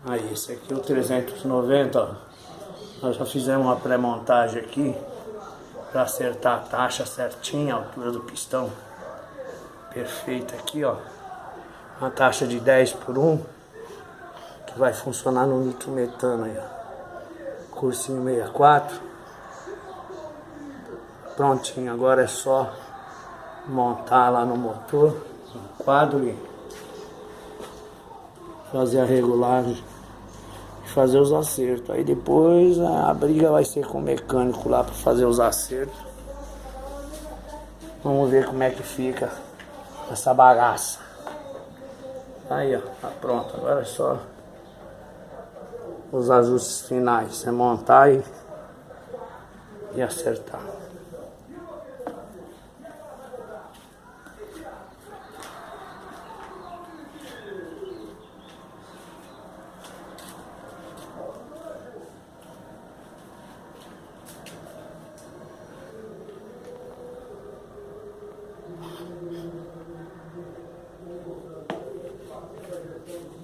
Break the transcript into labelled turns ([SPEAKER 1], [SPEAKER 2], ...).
[SPEAKER 1] Aí, esse aqui é o 390, ó. Nós já fizemos uma pré-montagem aqui para acertar a taxa certinha, a altura do pistão. Perfeita aqui, ó. Uma taxa de 10/1, que vai funcionar no nitrometano aí, ó. Cursinho 64. Prontinho, agora é só montar lá no motor, no quadro e fazer a regulagem e fazer os acertos. Aí depois a briga vai ser com o mecânico lá para fazer os acertos. Vamos ver como é que fica essa bagaça. Aí, ó, tá pronto. Agora é só os ajustes finais. É montar e acertar.